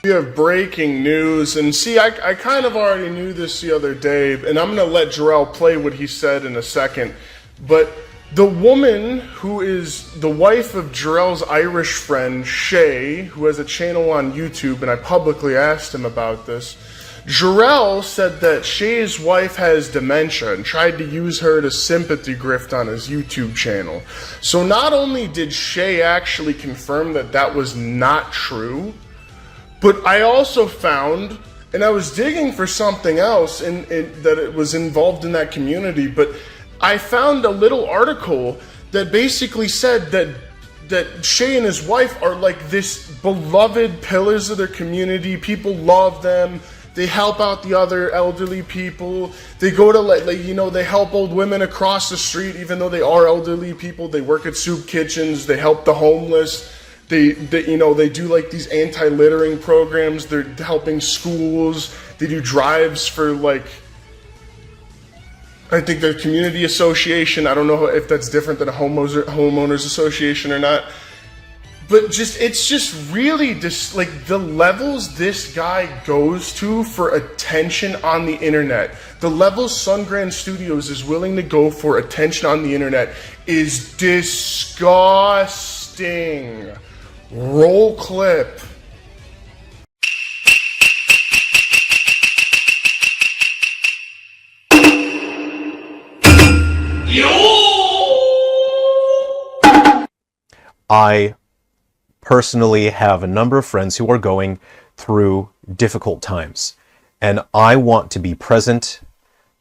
We have breaking news, and see, I kind of already knew this the other day, and I'm going to let Jarrell play what he said in a second, but the woman who is the wife of Jarrell's Irish friend, Shay, who has a channel on YouTube, and I publicly asked him about this, Jarrell said that Shay's wife has dementia and tried to use her to sympathy grift on his YouTube channel. So not only did Shay actually confirm that that was not true, but I also found, and I was digging for something else that it was involved in that community, but I found a little article that basically said that Shay and his wife are like this beloved pillars of their community. People love them. They help out the other elderly people. They go to they help old women across the street, even though they are elderly people. They work at soup kitchens. They help the homeless. They do like these anti-littering programs. They're helping schools. They do drives for I think the community association. I don't know if that's different than a homeowners association or not. But it's just really the levels this guy goes to for attention on the internet. The levels Sungrand Studios is willing to go for attention on the internet is disgusting. Roll clip. I personally have a number of friends who are going through difficult times, and I want to be present,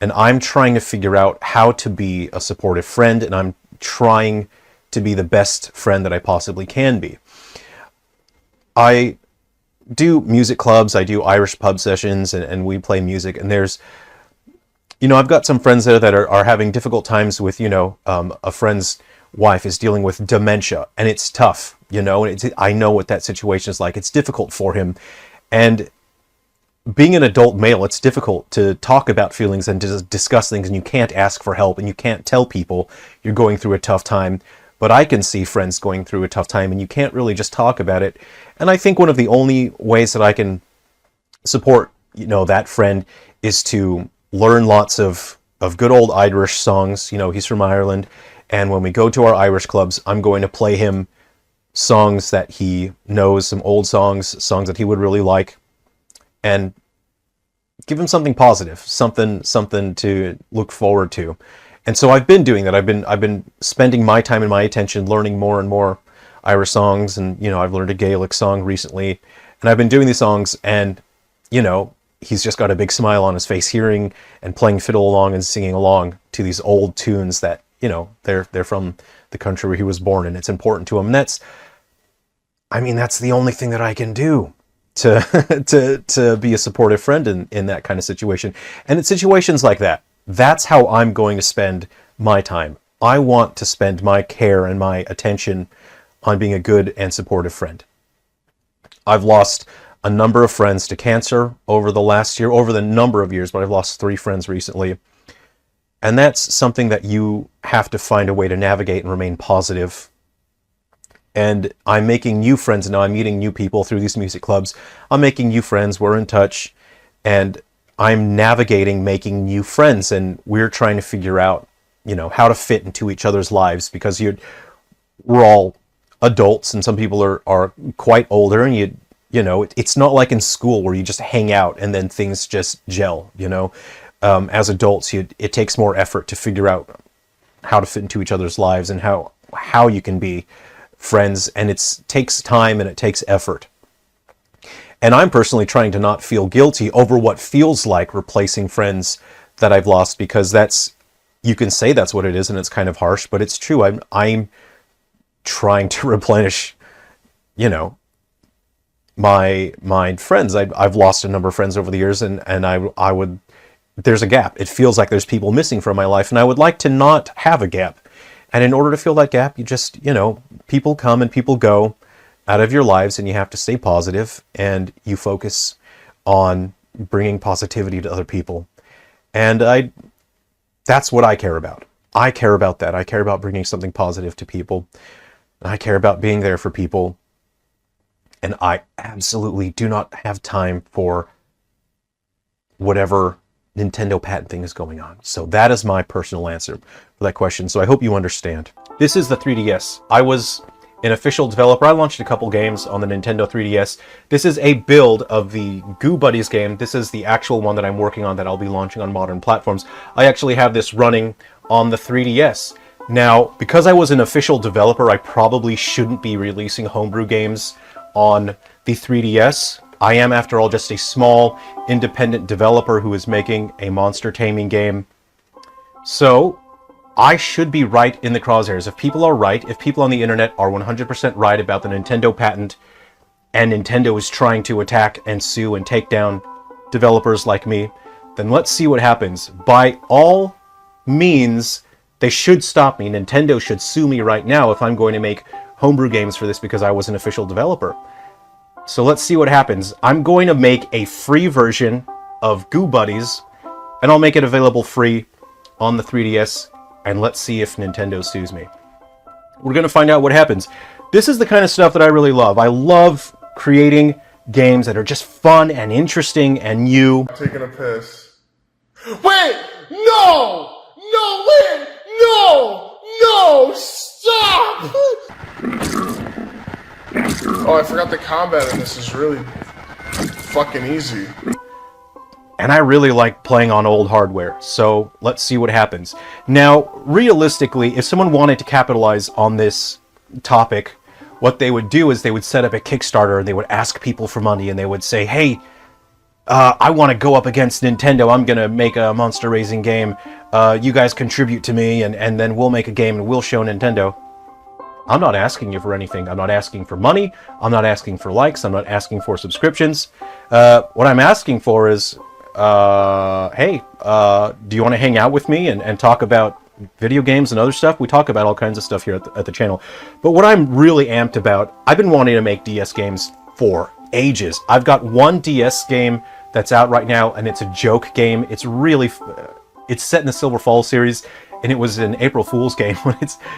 and I'm trying to figure out how to be a supportive friend, and I'm trying to be the best friend that I possibly can be. I do music clubs, I do Irish pub sessions, and we play music, and there's, I've got some friends there that are having difficult times with, a friend's wife is dealing with dementia, and it's tough, and I know what that situation is like. It's difficult for him, and being an adult male, it's difficult to talk about feelings and to discuss things, and you can't ask for help, and you can't tell people you're going through a tough time. But I can see friends going through a tough time, and you can't really just talk about it. And I think one of the only ways that I can support, that friend is to learn lots of good old Irish songs. He's from Ireland, and when we go to our Irish clubs, I'm going to play him songs that he knows, some old songs that he would really like, and give him something positive, something to look forward to. And so I've been doing that. I've been spending my time and my attention learning more and more Irish songs, and I've learned a Gaelic song recently, and I've been doing these songs, and he's just got a big smile on his face hearing and playing fiddle along and singing along to these old tunes that they're from the country where he was born, and it's important to him. And that's the only thing that I can do to be a supportive friend in that kind of situation. And in situations like that, that's how I'm going to spend my time. I want to spend my care and my attention on being a good and supportive friend. I've lost a number of friends to cancer over the number of years, but I've lost 3 friends recently. And that's something that you have to find a way to navigate and remain positive. And I'm making new friends now. I'm meeting new people through these music clubs. I'm making new friends. We're in touch. And I'm navigating making new friends, and we're trying to figure out, how to fit into each other's lives, because we're all adults, and some people are quite older, and it's not like in school where you just hang out and then things just gel. As adults, it takes more effort to figure out how to fit into each other's lives and how you can be friends, and it takes time and it takes effort. And I'm personally trying to not feel guilty over what feels like replacing friends that I've lost, because you can say that's what it is, and it's kind of harsh, but it's true. I'm trying to replenish, my friends. I've lost a number of friends over the years, and there's a gap. It feels like there's people missing from my life, and I would like to not have a gap. And in order to fill that gap, you just, people come and people go out of your lives, and you have to stay positive, and you focus on bringing positivity to other people. And that's what I care about. I care about that. I care about bringing something positive to people. I care about being there for people. and I absolutely do not have time for whatever Nintendo patent thing is going on. So that is my personal answer for that question. So I hope you understand. This is the 3DS. I was an official developer. I launched a couple games on the Nintendo 3DS. This is a build of the Goo Buddies game. This is the actual one that I'm working on that I'll be launching on modern platforms. I actually have this running on the 3DS. Now, because I was an official developer, I probably shouldn't be releasing homebrew games on the 3DS. I am, after all, just a small, independent developer who is making a monster taming game. So, I should be right in the crosshairs. If people are right, if people on the internet are 100% right about the Nintendo patent, and Nintendo is trying to attack and sue and take down developers like me, then let's see what happens. By all means, they should stop me. Nintendo should sue me right now if I'm going to make homebrew games for this because I was an official developer. So let's see what happens. I'm going to make a free version of Goo Buddies, and I'll make it available free on the 3DS, and let's see if Nintendo sues me. We're going to find out what happens. This is the kind of stuff that I really love. I love creating games that are just fun and interesting and new. I'm taking a piss. Wait! No! No, wait! No! No! Stop! Oh, I forgot the combat in this is really fucking easy. And I really like playing on old hardware, so let's see what happens. Now, realistically, if someone wanted to capitalize on this topic, what they would do is they would set up a Kickstarter and they would ask people for money and they would say, hey, I want to go up against Nintendo. I'm going to make a monster raising game. You guys contribute to me and then we'll make a game and we'll show Nintendo. I'm not asking you for anything. I'm not asking for money. I'm not asking for likes. I'm not asking for subscriptions. What I'm asking for is, hey, do you want to hang out with me and talk about video games and other stuff? We talk about all kinds of stuff here at the channel. But what I'm really amped about, I've been wanting to make DS games for ages. I've got one DS game that's out right now, and it's a joke game. It's really, it's set in the Silver Falls series, and it was an April Fool's game.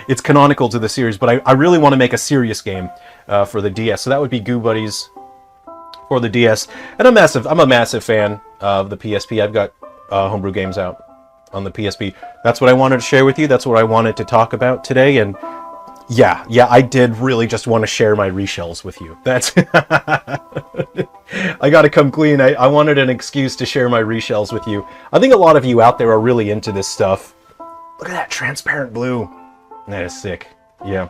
It's canonical to the series, but I really want to make a serious game for the DS. So that would be Goo Buddies for the DS. And I'm a massive fan of the PSP. I've got homebrew games out on the PSP. That's what I wanted to share with you. That's what I wanted to talk about today. And yeah, I did really just want to share my reshells with you. That's I gotta come clean. I wanted an excuse to share my reshells with you. I think a lot of you out there are really into this stuff. Look at that transparent blue. That is sick. Yeah.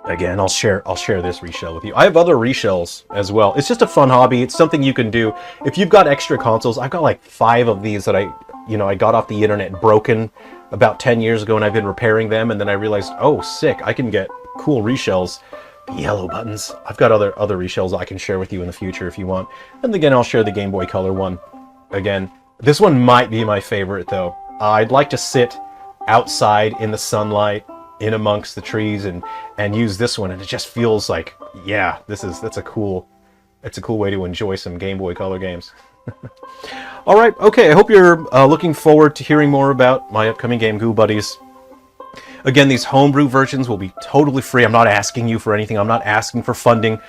Again, I'll share this reshell with you. I have other reshells as well. It's just a fun hobby. It's something you can do. If you've got extra consoles, I've got like 5 of these that I got off the internet broken about 10 years ago, and I've been repairing them, and then I realized, oh, sick, I can get cool reshells. The yellow buttons. I've got other reshells I can share with you in the future if you want. And again, I'll share the Game Boy Color one. Again, this one might be my favorite, though. I'd like to sit outside in the sunlight, in amongst the trees, and use this one, and it just feels like, yeah, that's a cool way to enjoy some Game Boy Color games. All right, okay, I hope you're looking forward to hearing more about my upcoming game, Goo Buddies. Again, these homebrew versions will be totally free. I'm not asking you for anything. I'm not asking for funding.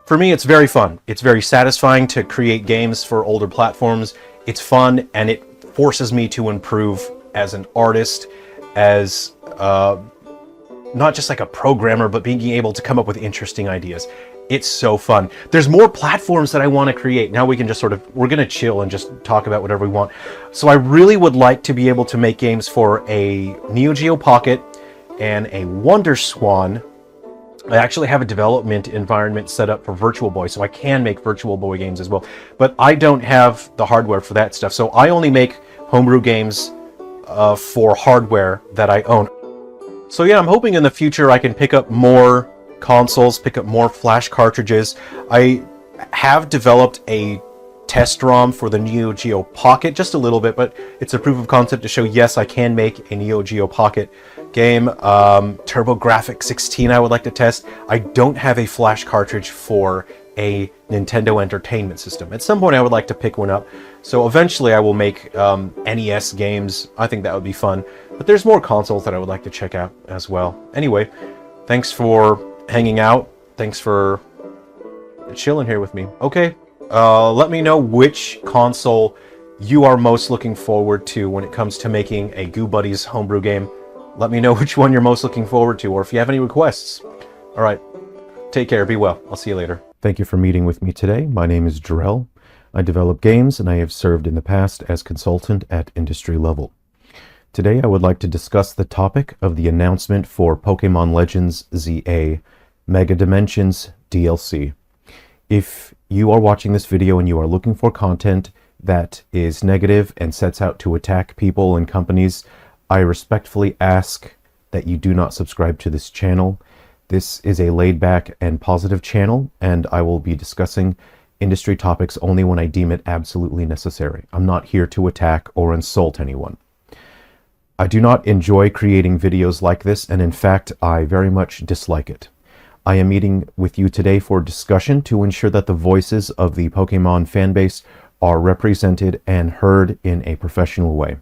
For me, it's very fun. It's very satisfying to create games for older platforms. It's fun, and it forces me to improve as an artist, as not just like a programmer, but being able to come up with interesting ideas. It's so fun. There's more platforms that I want to create. Now we can just we're going to chill and just talk about whatever we want. So I really would like to be able to make games for a Neo Geo Pocket and a Wonder Swan. I actually have a development environment set up for Virtual Boy, so I can make Virtual Boy games as well. But I don't have the hardware for that stuff, so I only make homebrew games for hardware that I own. So yeah, I'm hoping in the future I can pick up more consoles, pick up more flash cartridges. I have developed a test ROM for the Neo Geo Pocket, just a little bit, but it's a proof of concept to show, yes, I can make a Neo Geo Pocket game. TurboGrafx 16 I would like to test. I don't have a flash cartridge for a Nintendo Entertainment System. At some point I would like to pick one up, so eventually I will make NES games. I think that would be fun, but there's more consoles that I would like to check out as well. Anyway, thanks for hanging out. Thanks for chilling here with me. Okay, let me know which console you are most looking forward to when it comes to making a Goo Buddies homebrew game. Let me know which one you're most looking forward to, or if you have any requests. All right, take care, be well. I'll see you later. Thank you for meeting with me today. My name is Jarrell. I develop games, and I have served in the past as consultant at industry level. Today, I would like to discuss the topic of the announcement for Pokemon Legends ZA Mega Dimensions DLC. If you are watching this video and you are looking for content that is negative and sets out to attack people and companies, I respectfully ask that you do not subscribe to this channel. This is a laid-back and positive channel, and I will be discussing industry topics only when I deem it absolutely necessary. I'm not here to attack or insult anyone. I do not enjoy creating videos like this, and in fact, I very much dislike it. I am meeting with you today for discussion to ensure that the voices of the Pokemon fanbase are represented and heard in a professional way.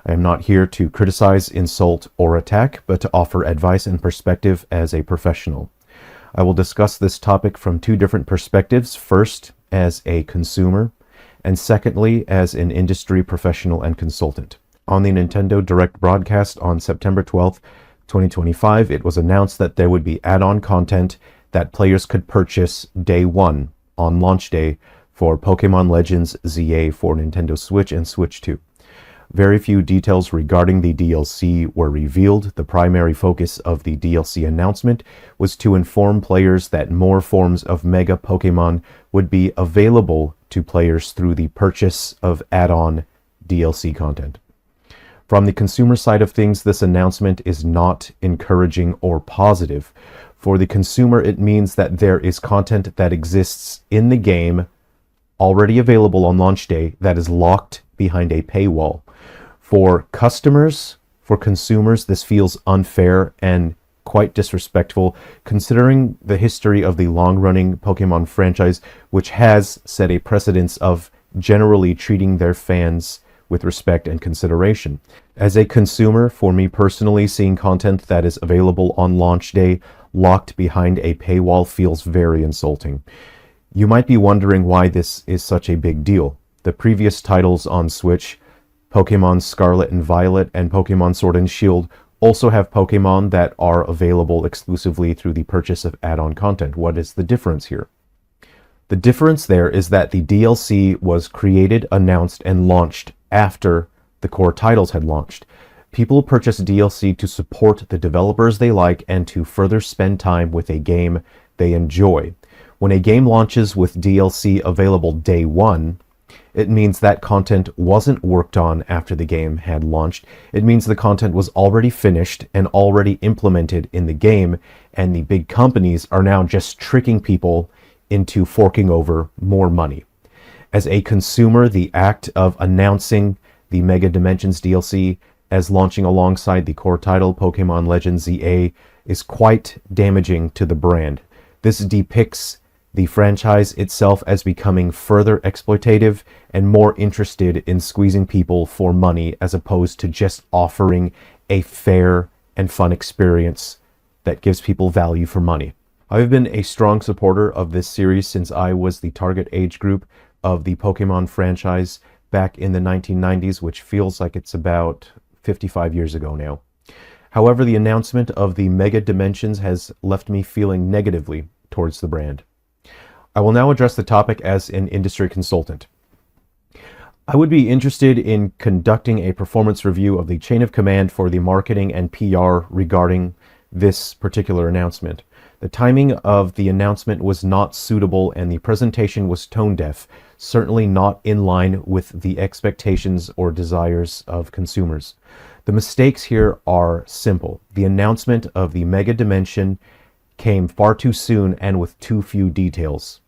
I am not here to criticize, insult, or attack, but to offer advice and perspective as a professional. I will discuss this topic from two different perspectives. First, as a consumer, and secondly, as an industry professional and consultant. On the Nintendo Direct broadcast on September 12th, 2025, it was announced that there would be add-on content that players could purchase day one on launch day for Pokemon Legends ZA for Nintendo Switch and Switch 2. Very few details regarding the DLC were revealed. The primary focus of the DLC announcement was to inform players that more forms of Mega Pokemon would be available to players through the purchase of add-on DLC content. From the consumer side of things, this announcement is not encouraging or positive. For the consumer, it means that there is content that exists in the game already available on launch day that is locked behind a paywall. For customers, for consumers, this feels unfair and quite disrespectful, considering the history of the long-running Pokemon franchise, which has set a precedence of generally treating their fans with respect and consideration. As a consumer, for me personally, seeing content that is available on launch day locked behind a paywall feels very insulting. You might be wondering why this is such a big deal. The previous titles on Switch, Pokemon Scarlet and Violet and Pokemon Sword and Shield, also have Pokemon that are available exclusively through the purchase of add-on content. What is the difference here? The difference there is that the DLC was created, announced, and launched after the core titles had launched. People purchase DLC to support the developers they like and to further spend time with a game they enjoy. When a game launches with DLC available day one, it means that content wasn't worked on after the game had launched. It means the content was already finished and already implemented in the game, and the big companies are now just tricking people into forking over more money. As a consumer, the act of announcing the Mega Dimensions DLC as launching alongside the core title, Pokemon Legends ZA, is quite damaging to the brand. This depicts the franchise itself as becoming further exploitative and more interested in squeezing people for money as opposed to just offering a fair and fun experience that gives people value for money. I've been a strong supporter of this series since I was the target age group of the Pokemon franchise back in the 1990s, which feels like it's about 55 years ago now. However, the announcement of the Mega Dimensions has left me feeling negatively towards the brand. I will now address the topic as an industry consultant. I would be interested in conducting a performance review of the chain of command for the marketing and PR regarding this particular announcement. The timing of the announcement was not suitable and the presentation was tone-deaf, certainly not in line with the expectations or desires of consumers. The mistakes here are simple. The announcement of the Mega Dimension came far too soon and with too few details.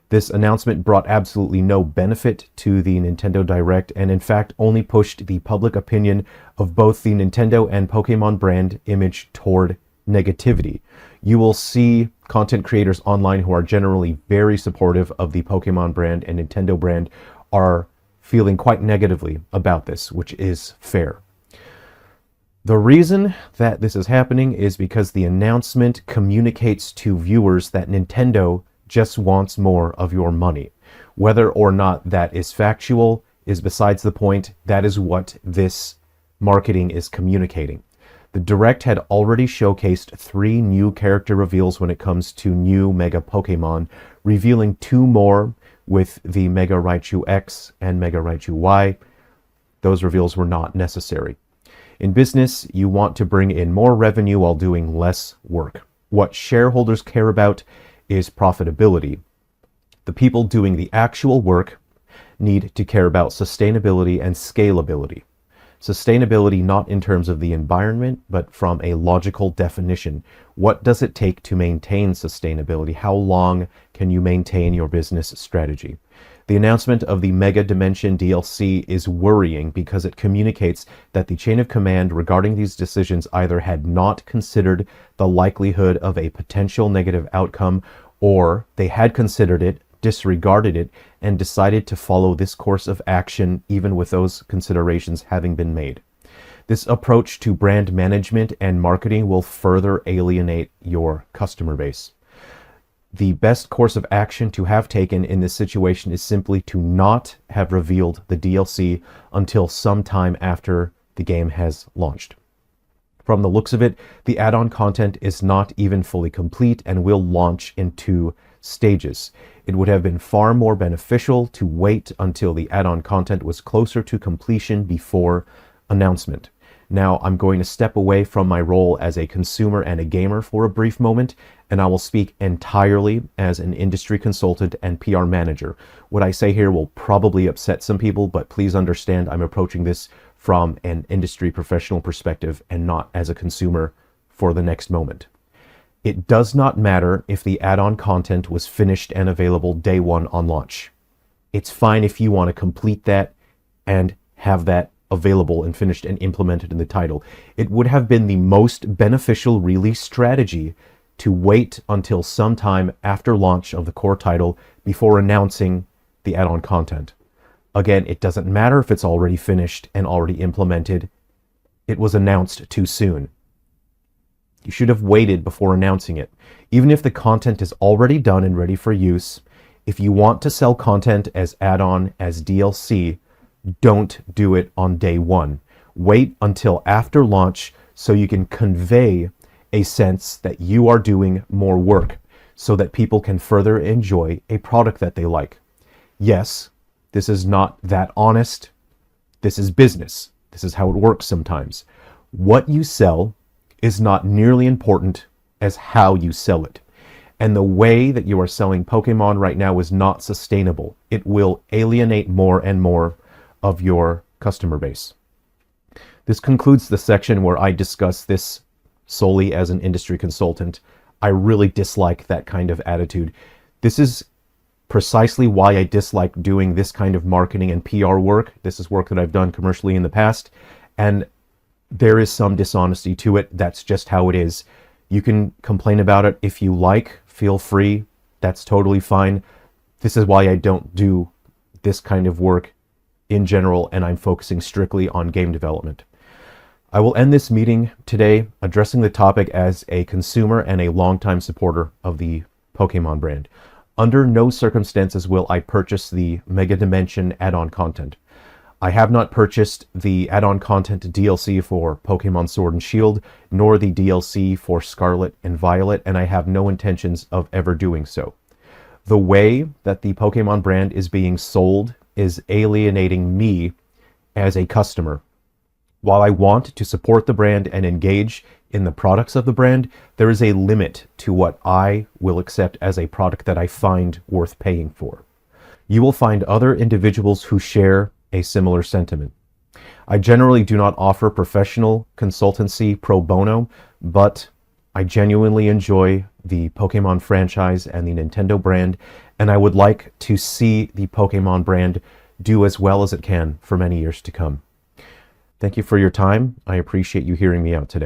This announcement brought absolutely no benefit to the Nintendo Direct and in fact only pushed the public opinion of both the Nintendo and Pokemon brand image toward negativity. You will see content creators online who are generally very supportive of the Pokemon brand and Nintendo brand are feeling quite negatively about this, which is fair. The reason that this is happening is because the announcement communicates to viewers that Nintendo just wants more of your money. Whether or not that is factual is besides the point. That is what this marketing is communicating. The Direct had already showcased 3 new character reveals when it comes to new Mega Pokemon, revealing 2 more with the Mega Raichu X and Mega Raichu Y. Those reveals were not necessary. In business, you want to bring in more revenue while doing less work. What shareholders care about is profitability. The people doing the actual work need to care about sustainability and scalability. Sustainability not in terms of the environment, but from a logical definition. What does it take to maintain sustainability? How long can you maintain your business strategy? The announcement of the Mega Dimension DLC is worrying because it communicates that the chain of command regarding these decisions either had not considered the likelihood of a potential negative outcome, or they had considered it, disregarded it, and decided to follow this course of action even with those considerations having been made. This approach to brand management and marketing will further alienate your customer base. The best course of action to have taken in this situation is simply to not have revealed the DLC until some time after the game has launched. From the looks of it, the add-on content is not even fully complete and will launch in 2 stages. It would have been far more beneficial to wait until the add-on content was closer to completion before announcement. Now, I'm going to step away from my role as a consumer and a gamer for a brief moment, and I will speak entirely as an industry consultant and PR manager. What I say here will probably upset some people, but please understand I'm approaching this from an industry professional perspective and not as a consumer for the next moment. It does not matter if the add-on content was finished and available day 1 on launch. It's fine if you want to complete that and have that available and finished and implemented in the title. It would have been the most beneficial release strategy to wait until sometime after launch of the core title before announcing the add-on content. Again, it doesn't matter if it's already finished and already implemented. It was announced too soon. You should have waited before announcing it. Even if the content is already done and ready for use, if you want to sell content as add-on, as DLC, don't do it on day 1. Wait until after launch so you can convey a sense that you are doing more work so that people can further enjoy a product that they like. Yes, this is not that honest. This is business. This is how it works sometimes. What you sell is not nearly important as how you sell it. And the way that you are selling Pokemon right now is not sustainable. It will alienate more and more of your customer base. This concludes the section where I discuss this solely as an industry consultant. I really dislike that kind of attitude. This is precisely why I dislike doing this kind of marketing and PR work. This is work that I've done commercially in the past, and there is some dishonesty to it. That's just how it is. You can complain about it if you like. Feel free. That's totally fine. This is why I don't do this kind of work in general, and I'm focusing strictly on game development. I will end this meeting today addressing the topic as a consumer and a longtime supporter of the Pokemon brand. Under no circumstances will I purchase the Mega Dimension add-on content. I have not purchased the add-on content DLC for Pokemon Sword and Shield, nor the DLC for Scarlet and Violet, and I have no intentions of ever doing so. The way that the Pokemon brand is being sold is alienating me as a customer. While I want to support the brand and engage in the products of the brand, there is a limit to what I will accept as a product that I find worth paying for. You will find other individuals who share a similar sentiment. I generally do not offer professional consultancy pro bono, but I genuinely enjoy the Pokemon franchise and the Nintendo brand, and I would like to see the Pokemon brand do as well as it can for many years to come. Thank you for your time. I appreciate you hearing me out today.